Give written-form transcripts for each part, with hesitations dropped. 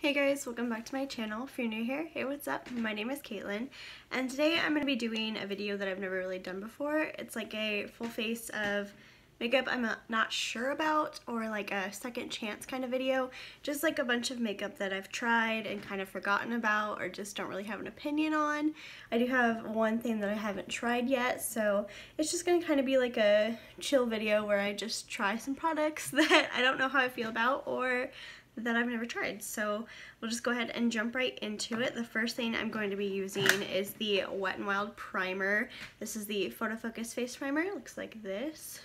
Hey guys, welcome back to my channel. If you're new here, hey, what's up? My name is Caitlin, and today I'm going to be doing a video that I've never really done before. It's like a full face of makeup I'm not sure about, or like a second chance kind of video. Just like a bunch of makeup that I've tried and kind of forgotten about, or just don't really have an opinion on. I do have one thing that I haven't tried yet, so it's just going to kind of be like a chill video where I just try some products that I don't know how I feel about, or that I've never tried. So we'll just go ahead and jump right into it. The first thing I'm going to be using is the Wet n Wild primer. This is the Photo Focus face primer. It looks like this.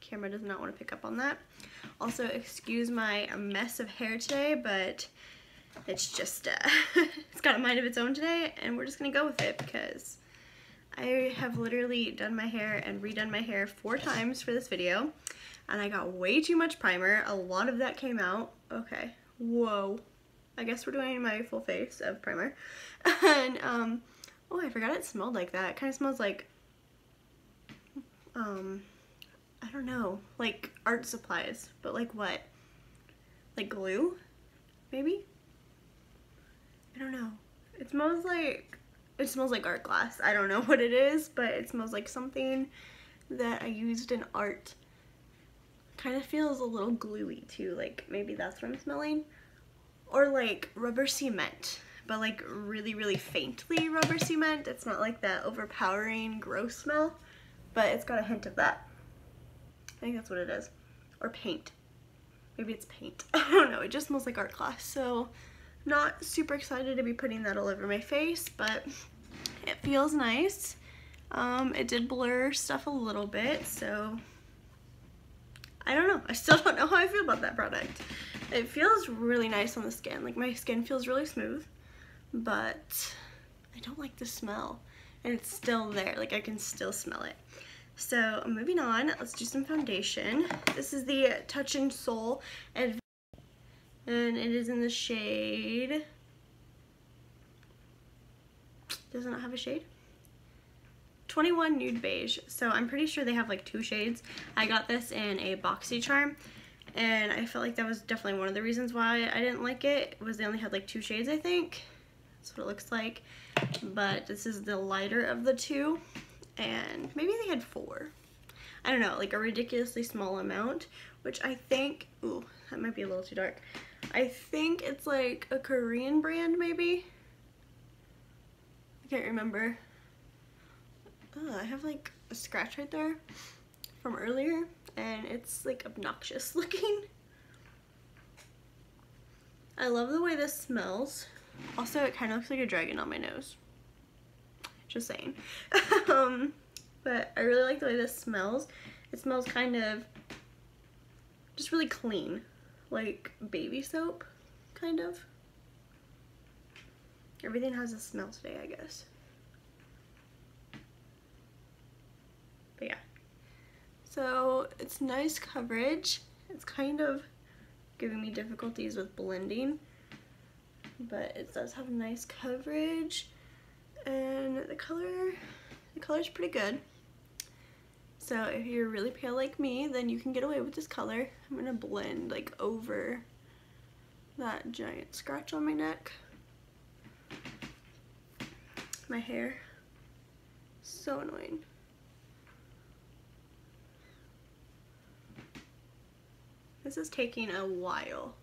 Camera does not want to pick up on that. Also, excuse my mess of hair today, but it's just it's got a mind of its own today, and we're just gonna go with it because I have literally done my hair and redone my hair 4 times for this video, and I got way too much primer. A lot of that came out. Okay, whoa. I guess we're doing my full face of primer. And, oh, I forgot it smelled like that. It kind of smells like, I don't know, like art supplies, but like what? Like glue? Maybe? I don't know. It smells like art glass. I don't know what it is, but it smells like something that I used in art. Kind of feels a little gluey too, like maybe that's what I'm smelling. Or like rubber cement, but like really, really faintly rubber cement. It's not like that overpowering gross smell, but it's got a hint of that. I think that's what it is. Or paint. Maybe it's paint. I don't know, it just smells like art glass, so not super excited to be putting that all over my face, but it feels nice. It did blur stuff a little bit, so I don't know. I still don't know how I feel about that product. It feels really nice on the skin. Like, my skin feels really smooth, but I don't like the smell. And it's still there. Like, I can still smell it. So, moving on. Let's do some foundation. This is the Touch and Soul, and it is in the shade... Does it not have a shade? 21 Nude Beige. So I'm pretty sure they have like 2 shades. I got this in a BoxyCharm, and I felt like that was definitely one of the reasons why I didn't like it, was they only had like 2 shades, I think. That's what it looks like. But this is the lighter of the 2, and maybe they had 4. I don't know, like a ridiculously small amount, which I think, ooh, that might be a little too dark. I think it's like a Korean brand maybe? I can't remember. I have like a scratch right there from earlier, and it's like obnoxious looking. I love the way this smells. Also, it kind of looks like a dragon on my nose. Just saying. But I really like the way this smells. It smells kind of just really clean, like baby soap, kind of. Everything has a smell today, I guess. But yeah, so it's nice coverage. It's kind of giving me difficulties with blending, but it does have nice coverage, and the color's pretty good. So if you're really pale like me, then you can get away with this color. I'm gonna blend like over that giant scratch on my neck. My hair, so annoying. This is taking a while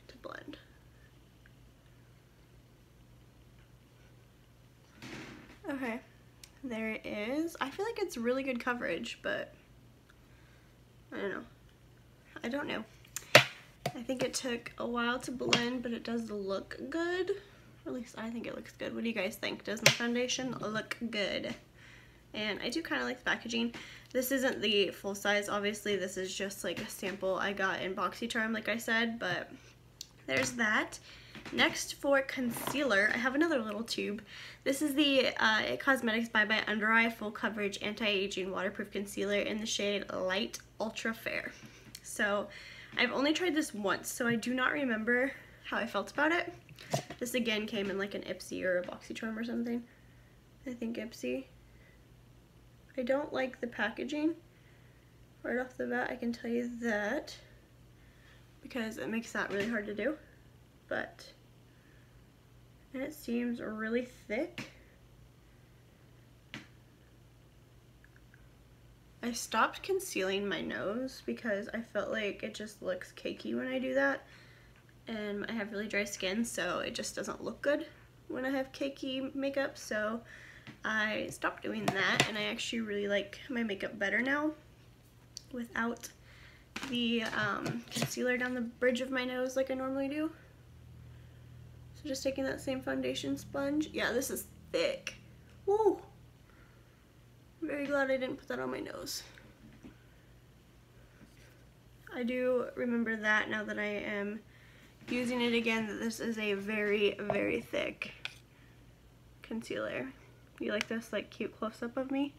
to blend. Okay, there it is. I feel like it's really good coverage, but I don't know. I think it took a while to blend, but it does look good. Or at least I think it looks good. What do you guys think? Does my foundation look good? And I do kind of like the packaging. This isn't the full size, obviously. This is just like a sample I got in BoxyCharm, like I said, but there's that. Next, for concealer, I have another little tube. This is the It Cosmetics Bye Bye Under Eye Full Coverage Anti-Aging Waterproof Concealer in the shade Light Ultra Fair. So I've only tried this once, so I do not remember how I felt about it. This again came in like an Ipsy or a BoxyCharm or something. I think Ipsy. I don't like the packaging. Right off the bat, I can tell you that, because it makes that really hard to do. and it seems really thick. I stopped concealing my nose because I felt like it just looks cakey when I do that, and I have really dry skin, so it just doesn't look good when I have cakey makeup, so I stopped doing that, and I actually really like my makeup better now without the concealer down the bridge of my nose like I normally do. So just taking that same foundation sponge. Yeah, this is thick. Woo! I'm very glad I didn't put that on my nose. I do remember that now that I am using it again, that this is a very, very thick concealer. You like this like cute close-up of me?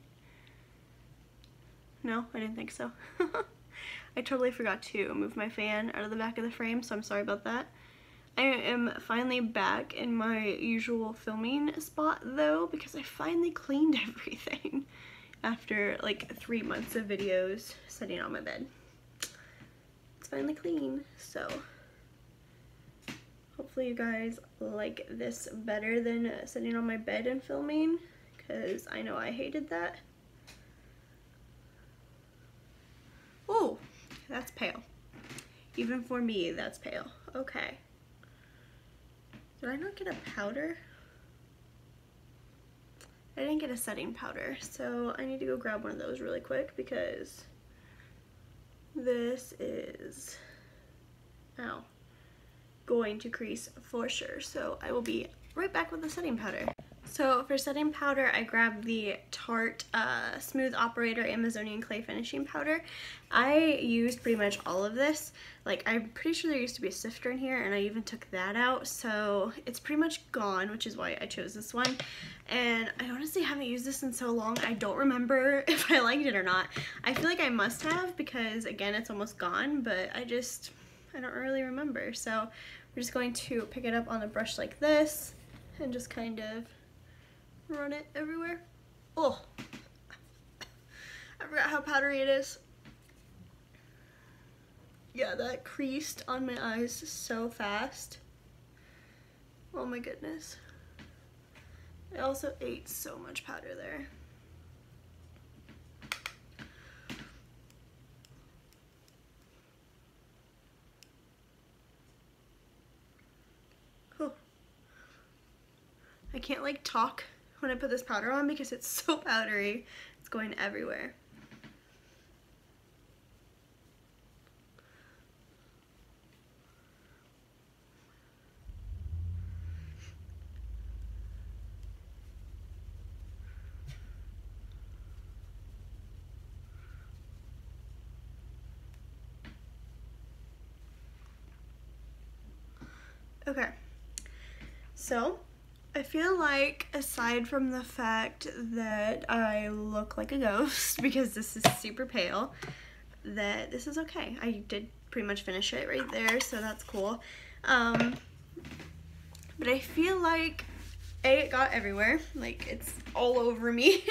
No, I didn't think so. I totally forgot to move my fan out of the back of the frame, so I'm sorry about that. I am finally back in my usual filming spot though, because I finally cleaned everything after like 3 months of videos sitting on my bed. It's finally clean, so hopefully you guys like this better than sitting on my bed and filming, because I know I hated that. Oh, that's pale. Even for me, that's pale. Okay. Did I not get a powder? I didn't get a setting powder, so I need to go grab one of those really quick because this is, ow, going to crease for sure. So I will be right back with the setting powder. So for setting powder, I grabbed the Tarte Smooth Operator Amazonian Clay Finishing Powder. I used pretty much all of this. Like, I'm pretty sure there used to be a sifter in here, and I even took that out, so it's pretty much gone, which is why I chose this one. And I honestly haven't used this in so long, I don't remember if I liked it or not. I feel like I must have, because again, it's almost gone, but I don't really remember. So we're just going to pick it up on a brush like this, and just kind of run it everywhere. Oh, I forgot how powdery it is. Yeah, that creased on my eyes so fast. Oh my goodness. I also ate so much powder there. Oh. I can't like talk when I put this powder on because it's so powdery. It's going everywhere. Okay, so I feel like aside from the fact that I look like a ghost because this is super pale, that this is okay. I did pretty much finish it right there, so that's cool. But I feel like it got everywhere, like it's all over me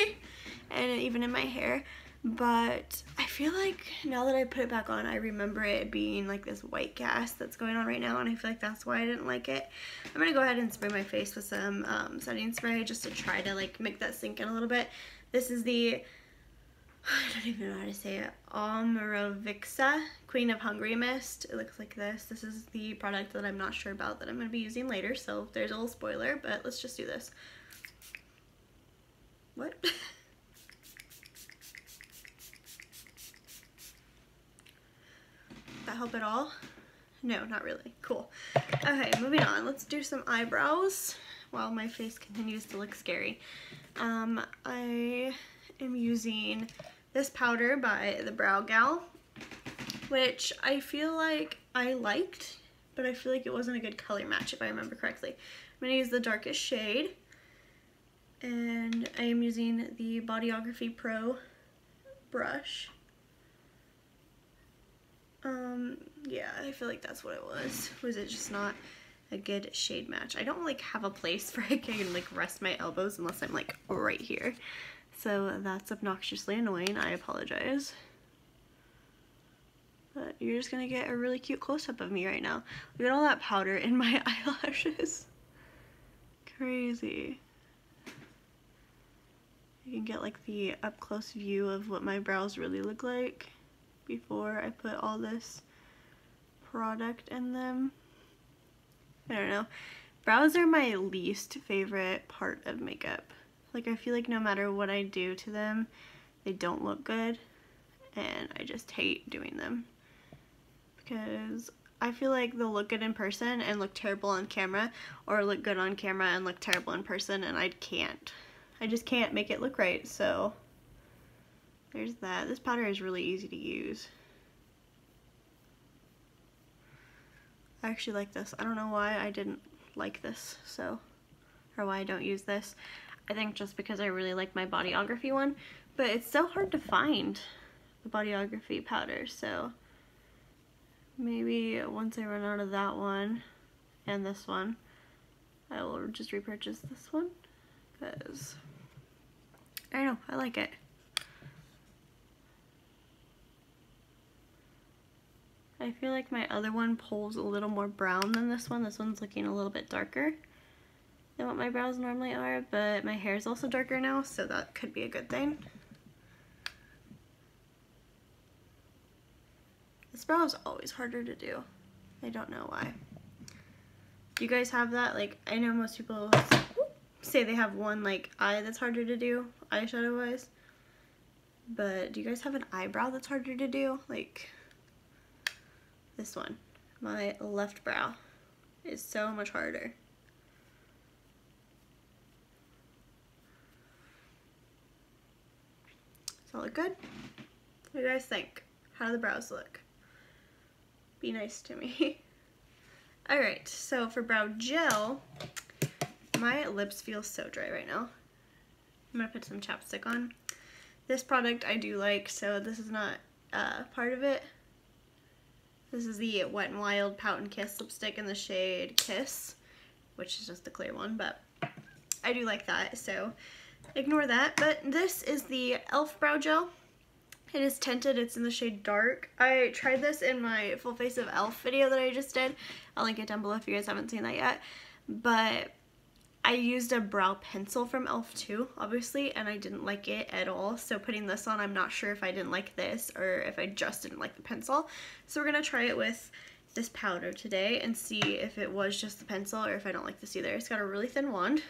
and even in my hair. But I feel like now that I put it back on, I remember it being like this white cast that's going on right now, and I feel like that's why I didn't like it. I'm gonna go ahead and spray my face with some setting spray just to try to like make that sink in a little bit. This is the, I don't even know how to say it, Omrovixa Queen of Hungry Mist. It looks like this. This is the product that I'm not sure about that I'm gonna be using later, so there's a little spoiler, but let's just do this. What? That help at all? No, not really. Cool. Okay, moving on. Let's do some eyebrows while my face continues to look scary. I am using this powder by the Brow Gal, which I feel like I liked, but I feel like it wasn't a good color match if I remember correctly. I'm going to use the darkest shade, and I am using the Bodyography Pro brush. Yeah, I feel like that's what it was. Was it just not a good shade match? I don't like have a place where I can like rest my elbows unless I'm like right here. So that's obnoxiously annoying. I apologize. But you're just gonna get a really cute close-up of me right now. Look at all that powder in my eyelashes. Crazy. You can get like the up-close view of what my brows really look like before I put all this product in them. I don't know. Brows are my least favorite part of makeup. Like, I feel like no matter what I do to them, they don't look good, and I just hate doing them. Because I feel like they'll look good in person and look terrible on camera, or look good on camera and look terrible in person, and I just can't make it look right, so there's that. This powder is really easy to use. I actually like this. I don't know why I didn't like this, or why I don't use this. I think just because I really like my Bodyography one, but it's so hard to find the Bodyography powder, so maybe once I run out of that one and this one, I will just repurchase this one, because I don't know, I like it. I feel like my other one pulls a little more brown than this one. This one's looking a little bit darker than what my brows normally are, but my hair is also darker now, so that could be a good thing. This brow is always harder to do. I don't know why. Do you guys have that? Like, I know most people say they have one like eye that's harder to do, eyeshadow wise, but do you guys have an eyebrow that's harder to do? Like, this one, my left brow is so much harder. Does that look good? What do you guys think? How do the brows look? Be nice to me. Alright, so for brow gel, my lips feel so dry right now. I'm gonna put some chapstick on. This product I do like, so this is not part of it. This is the Wet n Wild Pout and Kiss lipstick in the shade Kiss, which is just the clear one, but I do like that, so ignore that. But this is the e.l.f. brow gel. It is tinted, it's in the shade Dark. I tried this in my full face of e.l.f. video that I just did. I'll link it down below if you guys haven't seen that yet. But I used a brow pencil from e.l.f. too, obviously, and I didn't like it at all. So putting this on, I'm not sure if I didn't like this or if I just didn't like the pencil. So we're gonna try it with this powder today and see if it was just the pencil or if I don't like this either. It's got a really thin wand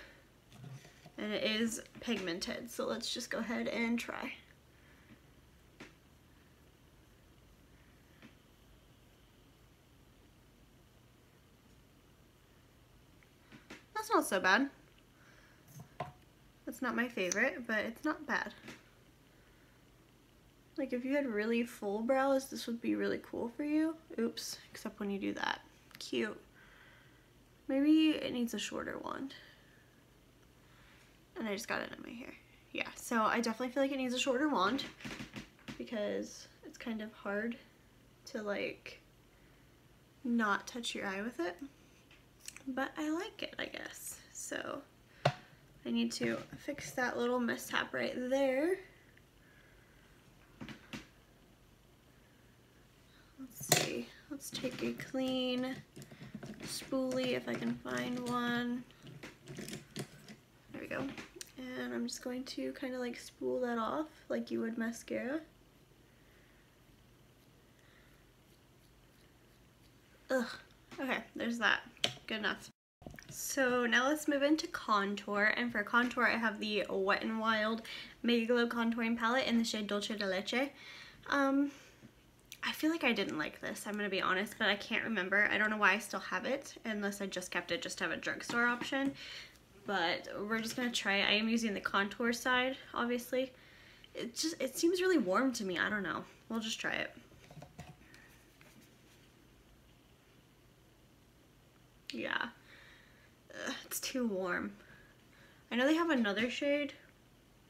and it is pigmented. So let's just go ahead and try. That's not so bad. It's not my favorite, but it's not bad. Like, if you had really full brows, this would be really cool for you. Oops, except when you do that. Cute. Maybe it needs a shorter wand. And I just got it in my hair. Yeah, so I definitely feel like it needs a shorter wand because it's kind of hard to, like, not touch your eye with it. But I like it, I guess. So I need to fix that little mishap right there. Let's see. Let's take a clean spoolie if I can find one. There we go. And I'm just going to kind of like spool that off like you would mascara. Ugh. Okay, there's that. Good enough. So now let's move into contour, and for contour I have the Wet n Wild Mega Glow Contouring Palette in the shade Dulce de Leche. I feel like I didn't like this, I'm gonna be honest, but I can't remember. I don't know why I still have it, unless I just kept it just to have a drugstore option. But we're just gonna try it. I am using the contour side, obviously. It seems really warm to me, I don't know. We'll just try it. Yeah, it's too warm. I know they have another shade.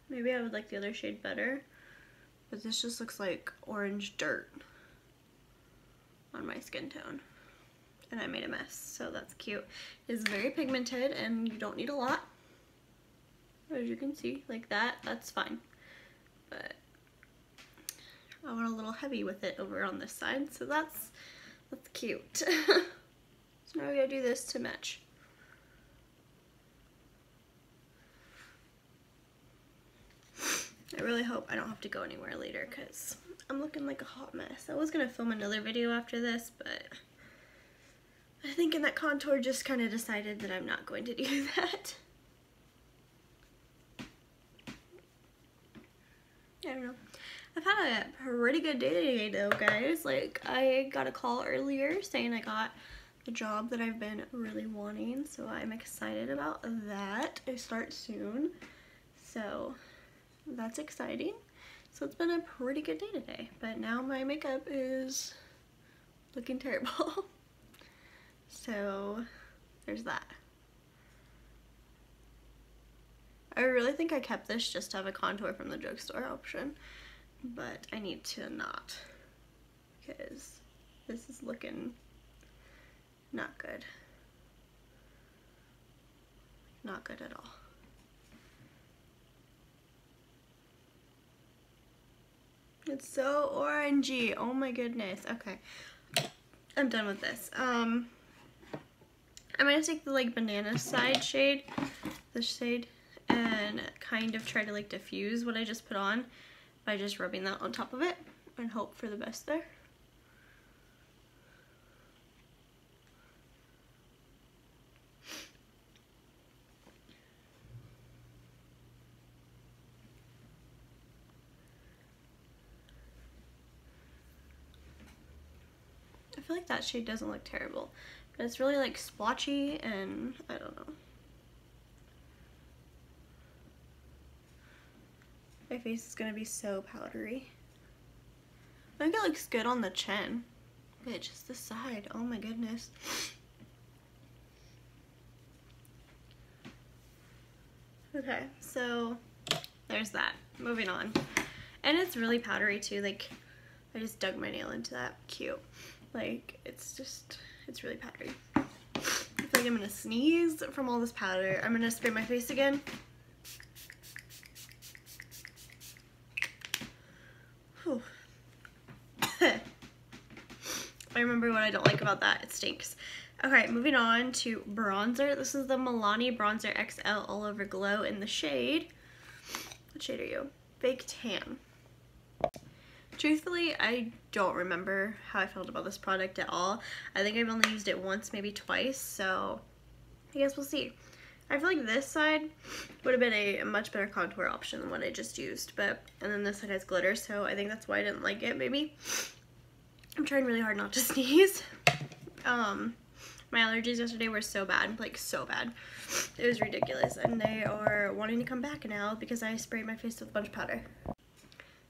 Maybe I would like the other shade better, but this just looks like orange dirt on my skin tone. And I made a mess, so that's cute. It's very pigmented and you don't need a lot. As you can see, like that, that's fine. But I went a little heavy with it over on this side, so that's cute. So now we gotta do this to match. I really hope I don't have to go anywhere later because I'm looking like a hot mess. I was gonna film another video after this, but I think in that contour just kind of decided that I'm not going to do that. I don't know. I've had a pretty good day today though, guys. Like, I got a call earlier saying I got the job that I've been really wanting, so I'm excited about that. I start soon, so that's exciting. So it's been a pretty good day today, but now my makeup is looking terrible. So there's that. I really think I kept this just to have a contour from the drugstore option, but I need to not, because this is looking not good. Not good at all. It's so orangey. Oh my goodness. Okay, I'm done with this. I'm gonna take the like banana side shade, this shade, and kind of try to like diffuse what I just put on by just rubbing that on top of it and hope for the best there. I feel like that shade doesn't look terrible, but it's really like splotchy and I don't know. My face is gonna be so powdery. I think it looks good on the chin, but just the side, oh my goodness. Okay, so there's that. Moving on. And it's really powdery too, like I just dug my nail into that. Cute. Like, it's really powdery. I feel like I'm gonna sneeze from all this powder. I'm gonna spray my face again. Whew. I remember what I don't like about that. It stinks. Okay, moving on to bronzer. This is the Milani Bronzer XL All Over Glow in the shade. What shade are you? Fake Tan. Truthfully, I don't remember how I felt about this product at all. I think I've only used it once, maybe twice, so I guess we'll see. I feel like this side would have been a much better contour option than what I just used, and then this side has glitter, so I think that's why I didn't like it, maybe. I'm trying really hard not to sneeze. My allergies yesterday were so bad, like so bad. It was ridiculous, and they are wanting to come back now because I sprayed my face with a bunch of powder.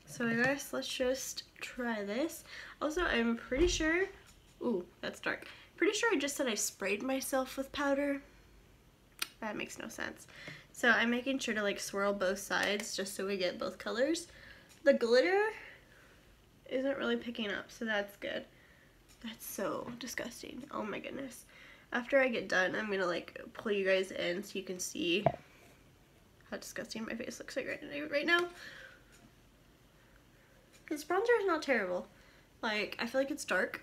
So I guess let's just try this. Also, I'm pretty sure, ooh, that's dark. Pretty sure I just said I sprayed myself with powder. That makes no sense. So I'm making sure to like swirl both sides just so we get both colors. The glitter isn't really picking up, so that's good. That's so disgusting. Oh my goodness. After I get done, I'm gonna like pull you guys in so you can see how disgusting my face looks like right now. This bronzer is not terrible. Like, I feel like it's dark.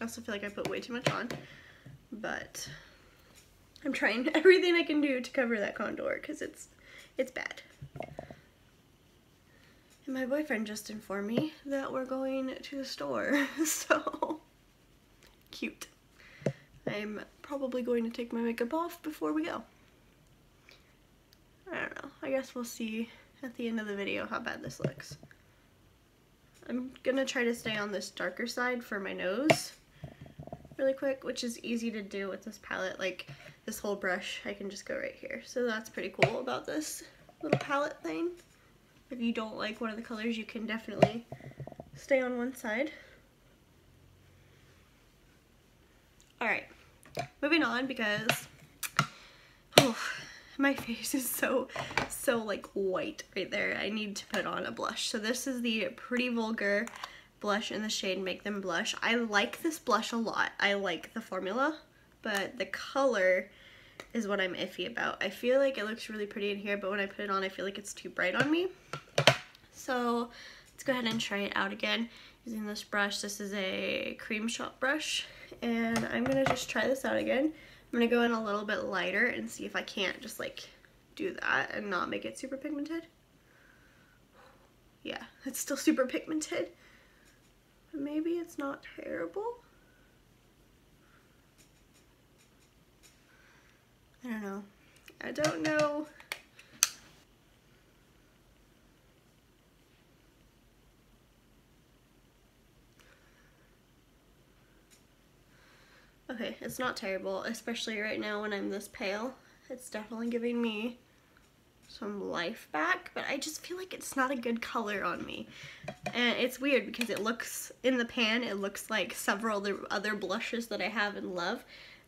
I also feel like I put way too much on, but I'm trying everything I can do to cover that contour because it's bad. And my boyfriend just informed me that we're going to the store, so cute. I'm probably going to take my makeup off before we go. I don't know. I guess we'll see at the end of the video how bad this looks. I'm gonna try to stay on this darker side for my nose really quick, which is easy to do with this palette. Like, this whole brush, I can just go right here. So that's pretty cool about this little palette thing. If you don't like one of the colors, you can definitely stay on one side. Alright, moving on because my face is so like white right there. I need to put on a blush. So this is the Pretty Vulgar blush in the shade Make Them Blush. I like this blush a lot. I like the formula, but the color is what I'm iffy about. I feel like it looks really pretty in here, but when I put it on, I feel like it's too bright on me. So let's go ahead and try it out again using this brush. This is a cream shop brush, and I'm gonna just try this out again. I'm gonna go in a little bit lighter and see if I can't just like do that and not make it super pigmented. Yeah, it's still super pigmented, but maybe it's not terrible. I don't know. I don't know. Okay, it's not terrible, especially right now when I'm this pale. It's definitely giving me some life back, but I just feel like it's not a good color on me. And it's weird because it looks, in the pan, it looks like several other blushes that I have and love.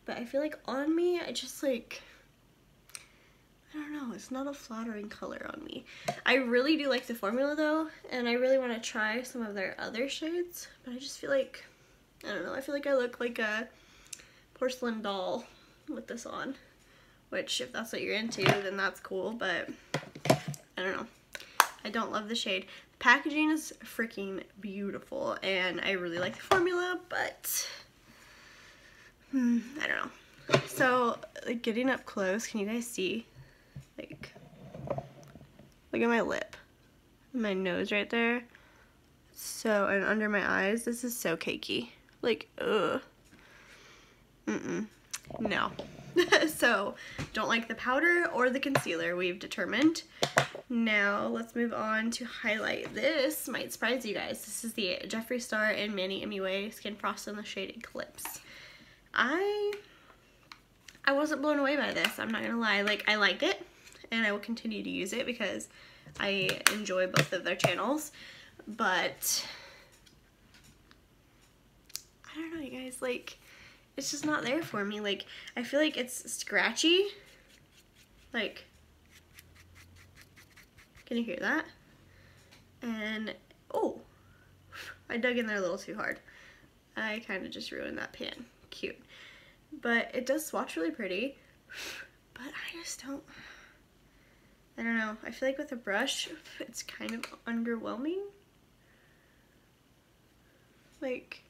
But I feel like on me, I just like, I don't know, it's not a flattering color on me. I really do like the formula though, and I really want to try some of their other shades, but I just feel like, I don't know, I feel like I look like a porcelain doll with this on, which if that's what you're into, then that's cool, but I don't know. I don't love the shade. The packaging is freaking beautiful, and I really like the formula, but I don't know. So, like, getting up close, can you guys see? Like, look at my lip. My nose right there. So, and under my eyes, this is so cakey. Like, ugh. No. So, don't like the powder or the concealer, we've determined. Now, let's move on to highlight. This might surprise you guys. This is the Jeffree Star and Manny MUA Skin Frost in the shade Eclipse. I wasn't blown away by this, I'm not gonna lie. Like, I like it, and I will continue to use it because I enjoy both of their channels, but I don't know, you guys, like, it's just not there for me. Like, I feel like it's scratchy. Like, can you hear that? And, oh, I dug in there a little too hard. I kind of just ruined that pan. Cute. But it does swatch really pretty, but I just don't, I don't know. I feel like with a brush, it's kind of underwhelming. Like,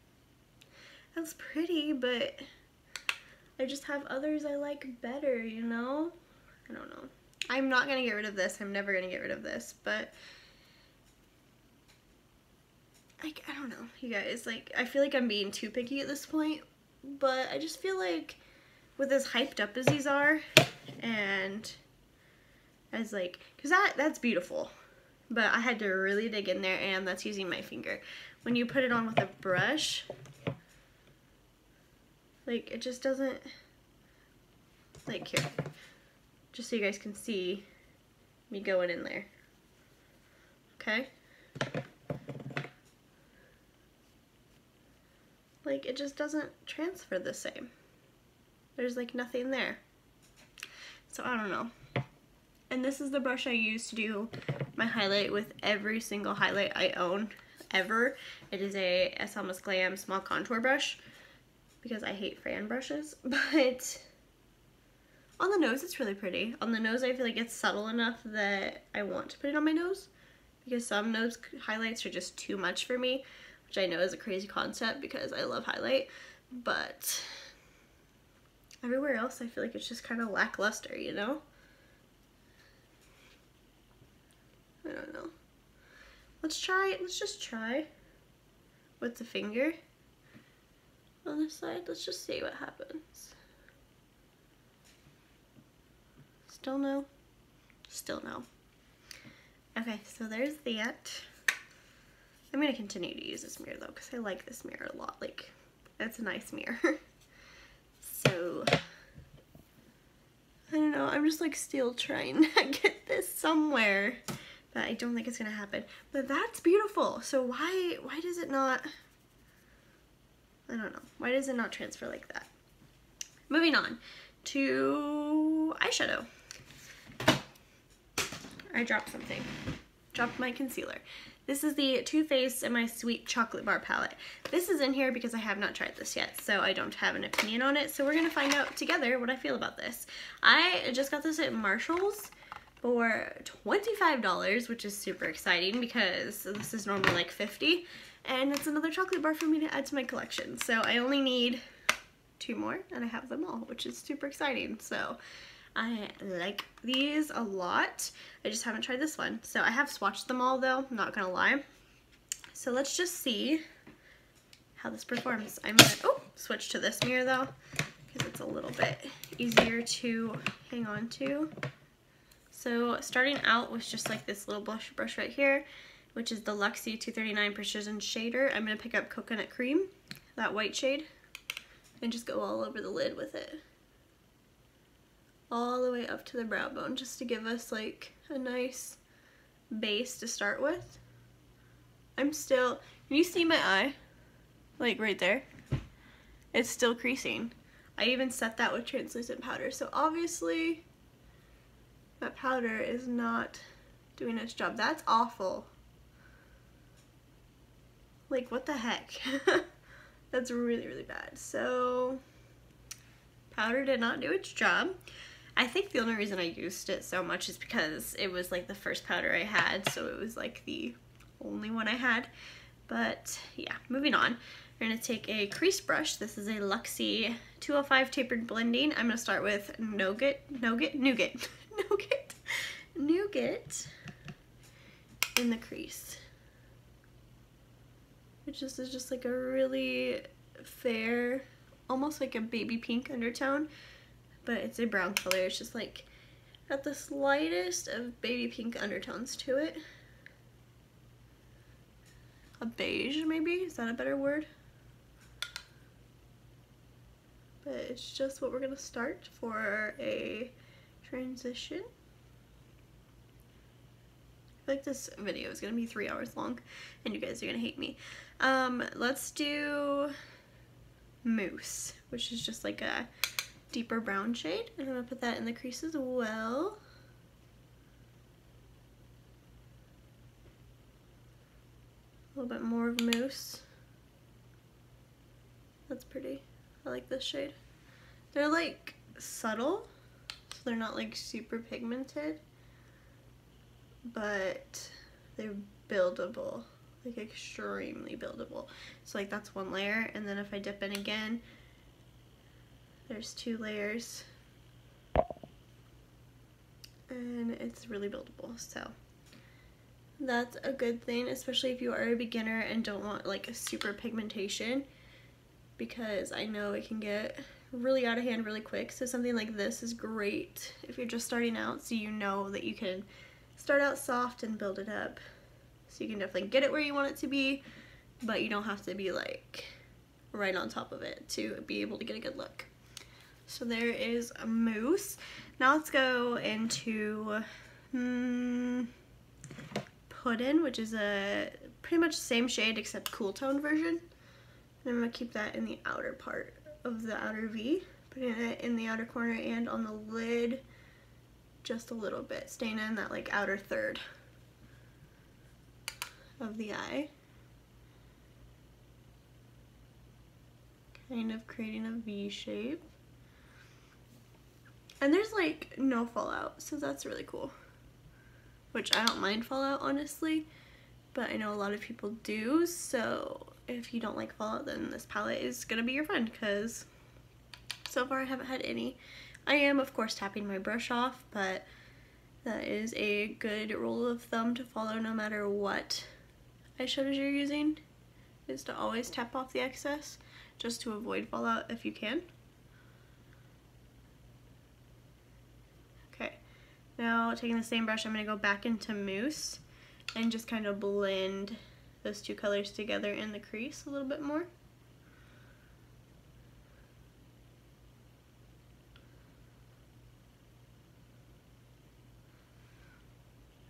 that's pretty, but I just have others I like better, you know? I don't know. I'm not gonna get rid of this. I'm never gonna get rid of this, but like, I don't know, you guys. Like, I feel like I'm being too picky at this point, but I just feel like with as hyped up as these are, and as like, because that's beautiful, but I had to really dig in there, and that's using my finger. When you put it on with a brush, like, it just doesn't, like, here, just so you guys can see me going in there, okay? Like, it just doesn't transfer the same. There's, like, nothing there. So, I don't know. And this is the brush I use to do my highlight with every single highlight I own, ever. It is a Selma's Glam small contour brush, because I hate fan brushes, but on the nose it's really pretty. On the nose I feel like it's subtle enough that I want to put it on my nose, because some nose highlights are just too much for me, which I know is a crazy concept because I love highlight, but everywhere else I feel like it's just kind of lackluster, you know? I don't know. Let's just try with the finger on this side. Let's just see what happens. Still no? Still no. Okay, so there's that. I'm gonna continue to use this mirror though, because I like this mirror a lot. Like, it's a nice mirror. So, I don't know, I'm just like still trying to get this somewhere, but I don't think it's gonna happen. But that's beautiful. So why does it not, I don't know, why does it not transfer like that? Moving on to eyeshadow. I dropped something. Dropped my concealer. This is the Too Faced and My Sweet Chocolate Bar Palette. This is in here because I have not tried this yet, so I don't have an opinion on it. So we're gonna find out together what I feel about this. I just got this at Marshall's for $25, which is super exciting because this is normally like $50, and it's another chocolate bar for me to add to my collection. So I only need 2 more and I have them all, which is super exciting. So I like these a lot. I just haven't tried this one. So I have swatched them all though, I'm not gonna lie. So let's just see how this performs. I'm gonna switch to this mirror though, because it's a little bit easier to hang on to. So starting out with just like this little blush brush right here, which is the Luxie 239 Precision Shader. I'm gonna pick up Coconut Cream, that white shade, and just go all over the lid with it. All the way up to the brow bone, just to give us like a nice base to start with. Can you see my eye? Like right there? It's still creasing. I even set that with translucent powder, so obviously that powder is not doing its job. That's awful. Like, what the heck? That's really, really bad. So powder did not do its job. I think the only reason I used it so much is because it was like the first powder I had, so it was like the only one I had. But yeah, moving on. We're gonna take a crease brush. This is a Luxie 205 Tapered Blending. I'm gonna start with Nougat in the crease. Which is just like a really fair, almost like a baby pink undertone. But it's a brown color. It's just like got the slightest of baby pink undertones to it. A beige maybe? Is that a better word? But it's just what we're gonna start for a transition. I feel like this video is gonna be 3 hours long and you guys are gonna hate me. Let's do Mousse, which is just like a deeper brown shade. I'm gonna put that in the crease as well. A little bit more of Mousse. That's pretty. I like this shade. They're like subtle, so they're not like super pigmented, but they're buildable, like extremely buildable. So like that's one layer, and then if I dip in again, there's 2 layers, and it's really buildable. So that's a good thing, especially if you are a beginner and don't want like a super pigmentation, because I know it can get really out of hand really quick. So something like this is great if you're just starting out, so you know that you can start out soft and build it up. So you can definitely get it where you want it to be, but you don't have to be like right on top of it to be able to get a good look. So there is a Mousse. Now let's go into Puddin', which is a pretty much the same shade except cool tone version. And I'm gonna keep that in the outer part of the outer V, putting it in the outer corner and on the lid just a little bit, staying in that like outer third of the eye. Kind of creating a V shape. And there's like no fallout, so that's really cool. Which I don't mind fallout, honestly, but I know a lot of people do, so if you don't like fallout, then this palette is gonna be your friend, because so far I haven't had any. I am, of course, tapping my brush off, but that is a good rule of thumb to follow no matter what eyeshadows you're using, is to always tap off the excess, just to avoid fallout if you can. Okay, now taking the same brush, I'm going to go back into Mousse and just kind of blend those 2 colors together in the crease a little bit more.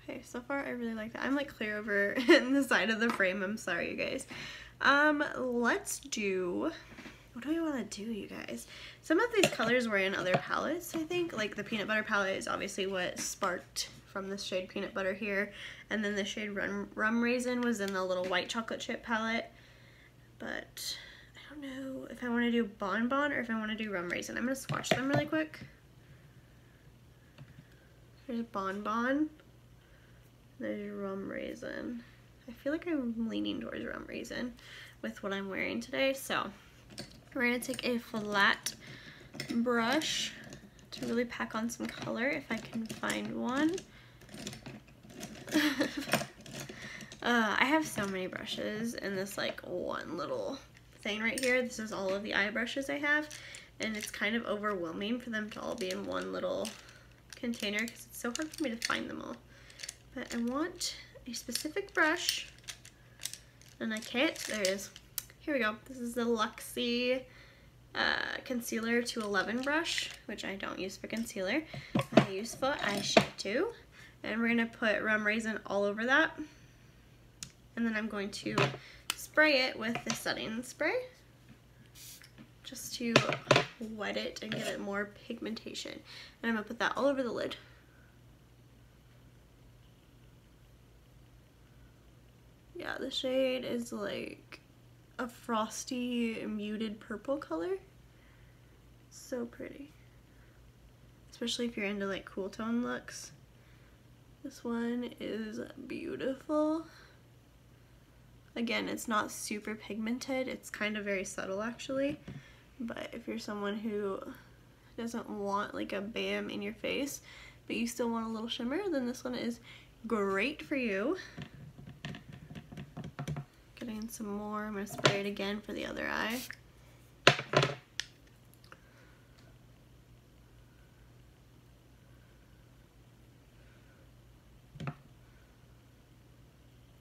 Okay, so far I really like that. I'm like clear over in the side of the frame. I'm sorry, you guys. Let's do, what do I want to do, you guys? Some of these colors were in other palettes, I think. Like the peanut butter palette is obviously what sparked from this shade Peanut Butter here, and then the shade Rum Raisin was in the little white chocolate chip palette. But I don't know if I want to do Bonbon or if I want to do Rum Raisin. I'm going to swatch them really quick. There's Bonbon. There's Rum Raisin. I feel like I'm leaning towards Rum Raisin with what I'm wearing today. So we're going to take a flat brush to really pack on some color if I can find one. I have so many brushes in this like one little thing right here. This is all of the eye brushes I have, and it's kind of overwhelming for them to all be in one little container because it's so hard for me to find them all. But I want a specific brush, and I can't. There it is. Here we go. This is the Luxie Concealer 211 brush, which I don't use for concealer. I use for eyeshadow. And we're going to put Rum Raisin all over that. And then I'm going to spray it with the setting spray just to wet it and give it more pigmentation. And I'm going to put that all over the lid. Yeah, the shade is like a frosty, muted purple color. So pretty. Especially if you're into like cool tone looks. This one is beautiful. Again, it's not super pigmented. It's kind of very subtle actually. But if you're someone who doesn't want like a bam in your face, but you still want a little shimmer, then this one is great for you. Getting some more. I'm going to spray it again for the other eye.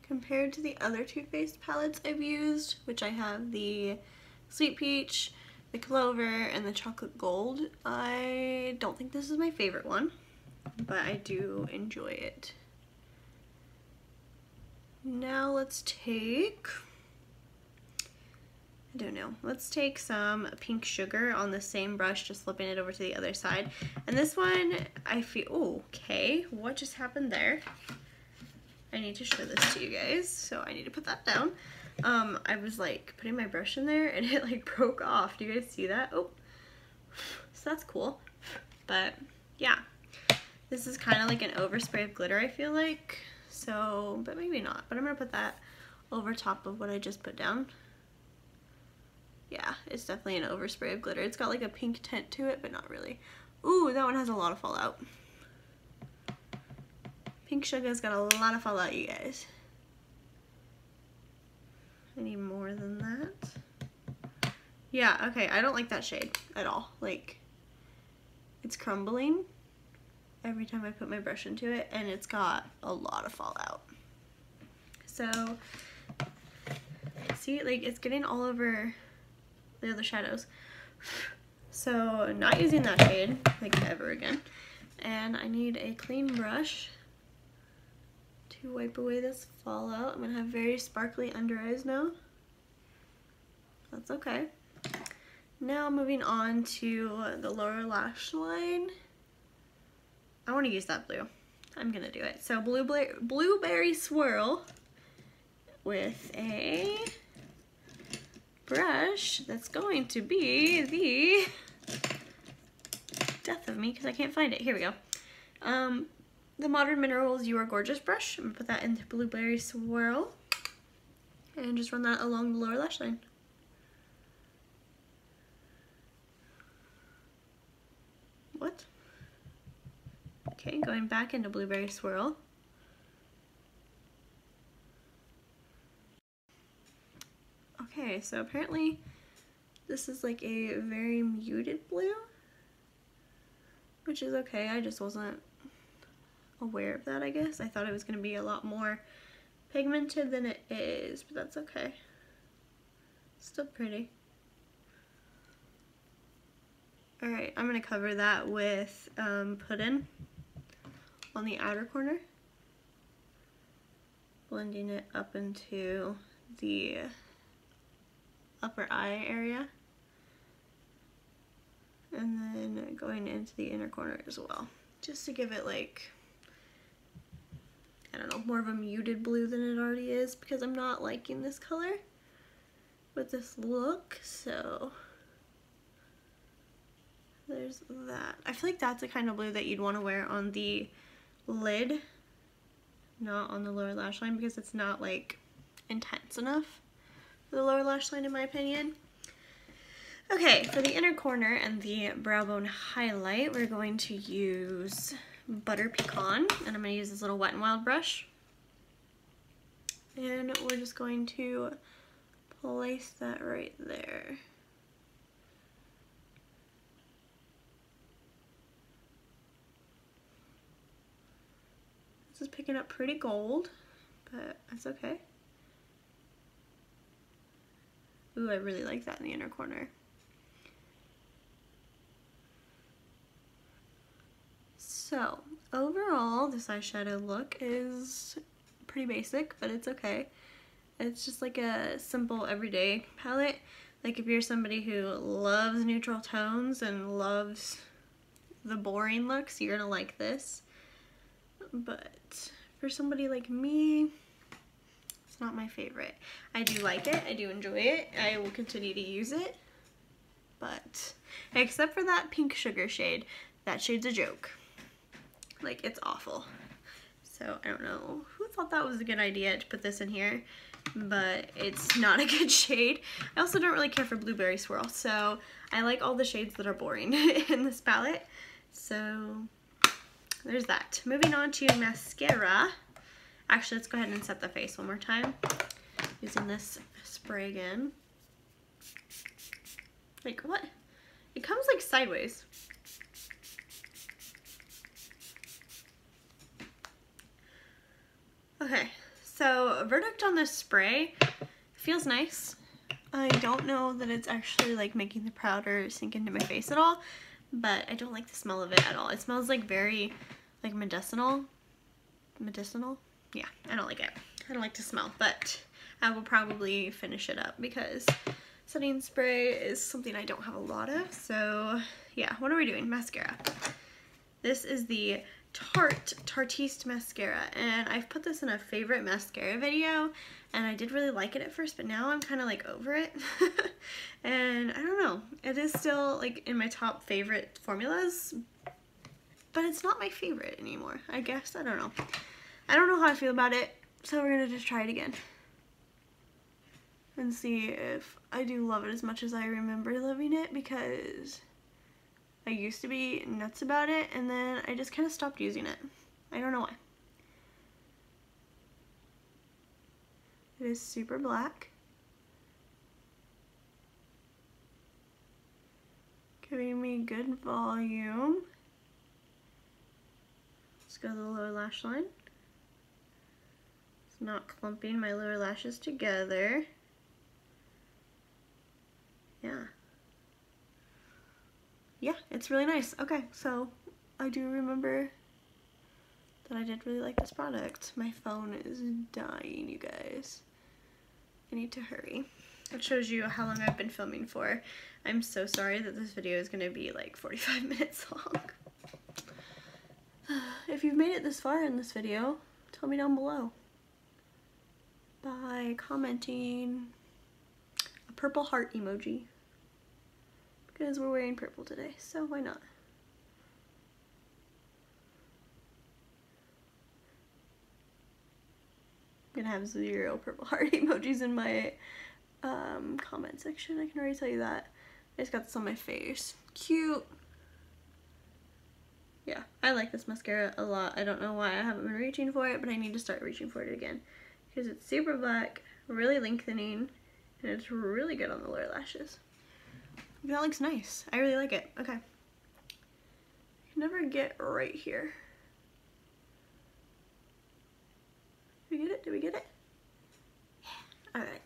Compared to the other Too Faced palettes I've used, which I have the Sweet Peach, the Clover, and the Chocolate Gold, I don't think this is my favorite one, but I do enjoy it. Now let's take, I don't know, let's take some pink sugar on the same brush, just flipping it over to the other side. And this one, I feel, oh, okay, what just happened there? I need to show this to you guys, so I need to put that down. I was like putting my brush in there and it like broke off. Do you guys see that? Oh, so that's cool. But yeah, this is kind of like an overspray of glitter, I feel like. So, but maybe not. But I'm gonna put that over top of what I just put down. Yeah, it's definitely an overspray of glitter. It's got like a pink tint to it, but not really. Ooh, that one has a lot of fallout. Pink Sugar's got a lot of fallout, you guys. I need more than that. Yeah, okay, I don't like that shade at all. Like, it's crumbling every time I put my brush into it, and it's got a lot of fallout. So, see, like, it's getting all over the other shadows. So, not using that shade, like, ever again. And I need a clean brush to wipe away this fallout. I'm gonna have very sparkly under eyes now. That's okay. Now moving on to the lower lash line. I want to use that blue. I'm gonna do it. So blueberry swirl with a brush that's going to be the death of me because I can't find it. Here we go. The Modern Minerals You Are Gorgeous brush. I'm gonna put that into Blueberry Swirl and just run that along the lower lash line. What? Okay, going back into Blueberry Swirl. Okay, so apparently this is like a very muted blue, which is okay. I just wasn't aware of that, I guess. I thought it was going to be a lot more pigmented than it is, but that's okay. Still pretty. Alright, I'm going to cover that with Puddin' on the outer corner. Blending it up into the upper eye area. And then going into the inner corner as well. Just to give it like I don't know, more of a muted blue than it already is because I'm not liking this color with this look, so there's that. I feel like that's the kind of blue that you'd want to wear on the lid, not on the lower lash line, because it's not like intense enough for the lower lash line in my opinion. Okay, for the inner corner and the brow bone highlight, we're going to use Butter Pecan, and I'm going to use this little Wet n Wild brush. And we're just going to place that right there. This is picking up pretty gold, but that's okay. Ooh, I really like that in the inner corner. So, overall, this eyeshadow look is pretty basic, but it's okay. It's just like a simple everyday palette. Like if you're somebody who loves neutral tones and loves the boring looks, you're gonna like this. But for somebody like me, it's not my favorite. I do like it, I do enjoy it, I will continue to use it, but except for that pink sugar shade, that shade's a joke. Like, it's awful. So I don't know who thought that was a good idea to put this in here, but it's not a good shade. I also don't really care for Blueberry Swirl, so I like all the shades that are boring in this palette. So there's that. Moving on to mascara. Actually, let's go ahead and set the face one more time using this spray again. Like, what? It comes like sideways. Okay, so verdict on this spray, feels nice. I don't know that it's actually like making the powder sink into my face at all, but I don't like the smell of it at all. It smells like very like medicinal. Yeah, I don't like it. I don't like the smell, but I will probably finish it up because setting spray is something I don't have a lot of. So yeah, what are we doing? Mascara. This is the Tartiste mascara, and I've put this in a favorite mascara video, and I did really like it at first, but now I'm kind of like over it. And I don't know, it is still like in my top favorite formulas, but it's not my favorite anymore, I guess. I don't know how I feel about it, so we're gonna just try it again and see if I do love it as much as I remember loving it, because I used to be nuts about it, and then I just kind of stopped using it. I don't know why. It is super black. Giving me good volume. Let's go to the lower lash line. It's not clumping my lower lashes together. Yeah, it's really nice. Okay, so I do remember that I did really like this product. My phone is dying, you guys. I need to hurry. It shows you how long I've been filming for. I'm so sorry that this video is gonna be like 45 minutes long. If you've made it this far in this video, tell me down below by commenting a purple heart emoji, because we're wearing purple today, so why not? I'm gonna have 0 purple heart emojis in my comment section. I can already tell you that. I just got this on my face. Cute. Yeah, I like this mascara a lot. I don't know why I haven't been reaching for it, but I need to start reaching for it again, because it's super black, really lengthening, and it's really good on the lower lashes. That looks nice. I really like it. Okay. I can never get right here. Did we get it? Did we get it? Yeah. Alright.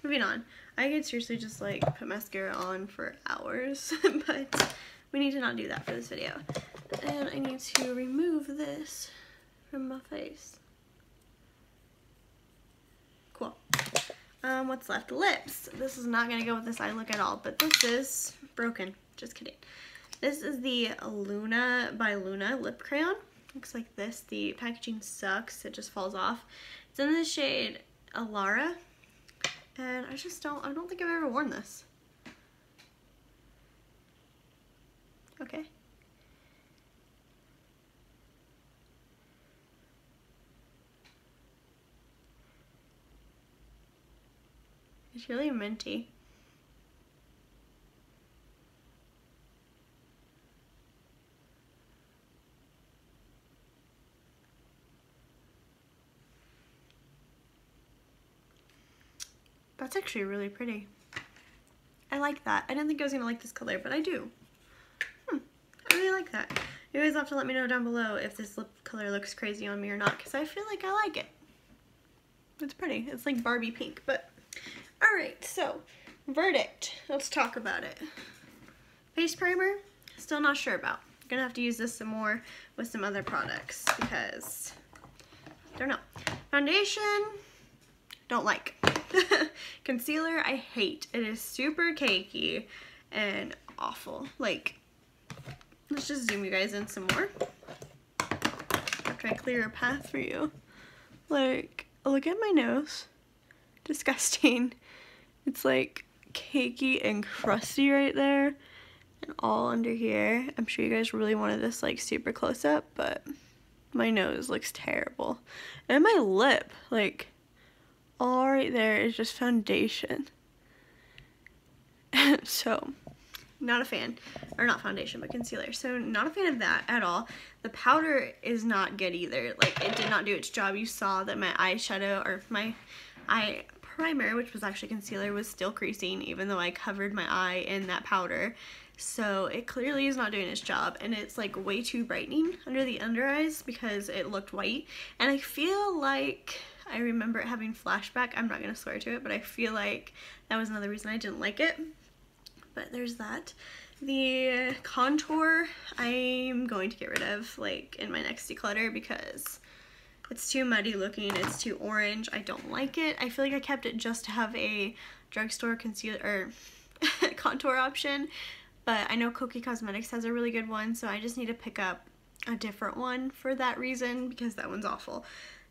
Moving on. I could seriously just like put mascara on for hours, but we need to not do that for this video. And I need to remove this from my face. Cool. What's left? Lips. This is not gonna go with this eye look at all, but this is broken. Just kidding. This is the Luna by Luna lip crayon. Looks like this. The packaging sucks. It just falls off. It's in the shade Alara. And I don't think I've ever worn this. Okay. It's really minty. That's actually really pretty. I like that. I didn't think I was gonna like this color, but I do. I really like that. You guys have to let me know down below if this lip color looks crazy on me or not, because I feel like I like it. It's pretty. It's like Barbie pink, but alright, so verdict. Let's talk about it. Face primer, still not sure about. I'm gonna have to use this some more with some other products because I don't know. Foundation, don't like. Concealer, I hate. It is super cakey and awful. Like, let's just zoom you guys in some more after I clear a path for you. Like, look at my nose. Disgusting. It's like cakey and crusty right there and all under here. I'm sure you guys really wanted this like super close up, but my nose looks terrible. And my lip, like, all right there is just foundation. So, not a fan. Or not foundation, but concealer. So, not a fan of that at all. The powder is not good either. Like, it did not do its job. You saw that my eyeshadow, or my eye primer, which was actually concealer, was still creasing, even though I covered my eye in that powder. So, it clearly is not doing its job. And it's, like, way too brightening under the under eyes because it looked white. And I feel like I remember it having flashback. I'm not going to swear to it, but I feel like that was another reason I didn't like it. But there's that. The contour, I'm going to get rid of, like, in my next declutter because it's too muddy looking. It's too orange. I don't like it. I feel like I kept it just to have a drugstore concealer or contour option. But I know Kokie Cosmetics has a really good one, so I just need to pick up a different one for that reason because that one's awful.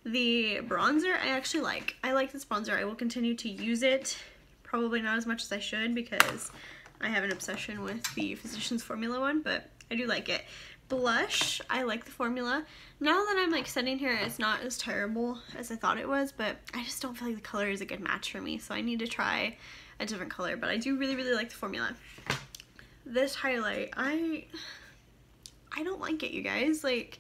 The bronzer I actually like. I like this bronzer. I will continue to use it. Probably not as much as I should because I have an obsession with the Physicians Formula one, but I do like it. Blush, I like the formula. Now that I'm like sitting here, it's not as terrible as I thought it was, but I just don't feel like the color is a good match for me, so I need to try a different color, but I do really, really like the formula. This highlight, I don't like it, you guys. Like,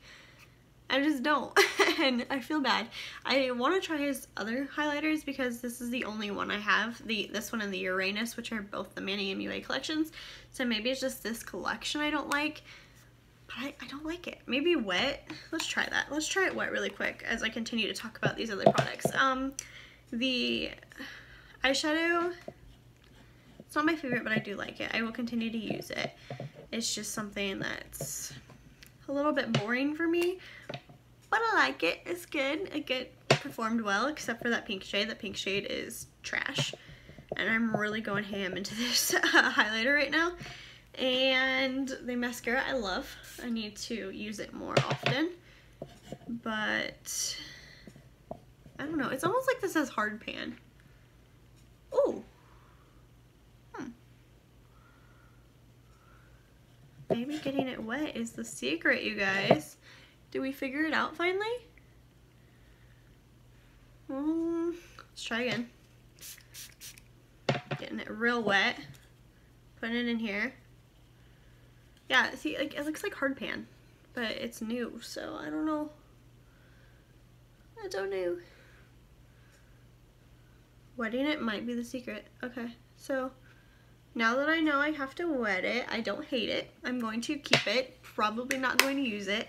I just don't, and I feel bad. I want to try his other highlighters because this is the only one I have. This one and the Uranus, which are both the Manny MUA collections. So maybe it's just this collection I don't like, but I don't like it. Maybe wet. Let's try that. Let's try it wet really quick as I continue to talk about these other products. The eyeshadow, it's not my favorite, but I do like it. I will continue to use it. It's just something that's a little bit boring for me, but I like it. It's good. It performed well, except for that pink shade. That pink shade is trash, and I'm really going ham into this highlighter right now. And the mascara I love. I need to use it more often, but I don't know. It's almost like this has hard pan. Ooh. Maybe getting it wet is the secret, you guys. Did we figure it out finally? Let's try again. Getting it real wet. Putting it in here. Yeah, see, like, it looks like hard pan, but it's new, so I don't know. I don't know. Wetting it might be the secret. Okay, so now that I know I have to wet it, I don't hate it. I'm going to keep it. Probably not going to use it,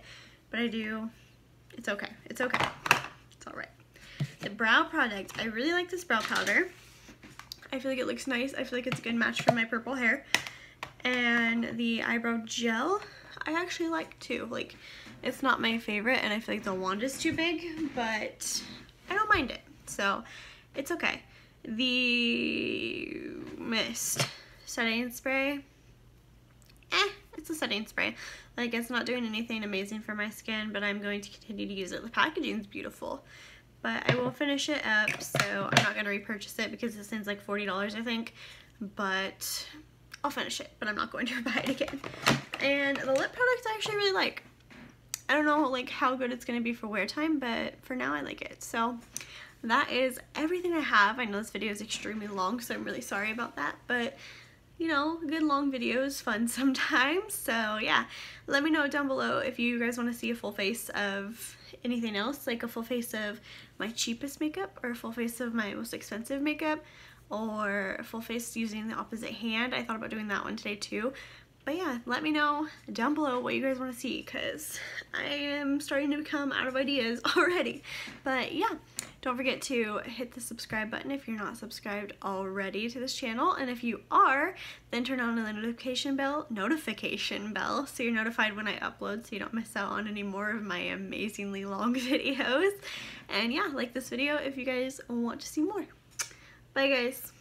but I do. It's okay. It's okay. It's all right. The brow product. I really like this brow powder. I feel like it looks nice. I feel like it's a good match for my purple hair. And the eyebrow gel, I actually like too. Like, it's not my favorite, and I feel like the wand is too big, but I don't mind it. So, it's okay. The mist setting spray, It's a setting spray. Like, it's not doing anything amazing for my skin, but I'm going to continue to use it. The packaging's beautiful. But I will finish it up, so I'm not going to repurchase it because this thing's like $40, I think. But I'll finish it, but I'm not going to buy it again. And the lip product I actually really like. I don't know like how good it's going to be for wear time, but for now I like it. So that is everything I have. I know this video is extremely long, so I'm really sorry about that, but you know, good long videos, fun sometimes. So yeah, let me know down below if you guys want to see a full face of anything else, like a full face of my cheapest makeup, or a full face of my most expensive makeup, or a full face using the opposite hand. I thought about doing that one today too. But yeah, let me know down below what you guys want to see, because I am starting to become out of ideas already. But yeah, don't forget to hit the subscribe button if you're not subscribed already to this channel. And if you are, then turn on the notification bell so you're notified when I upload, so you don't miss out on any more of my amazingly long videos. And yeah, like this video if you guys want to see more. Bye guys.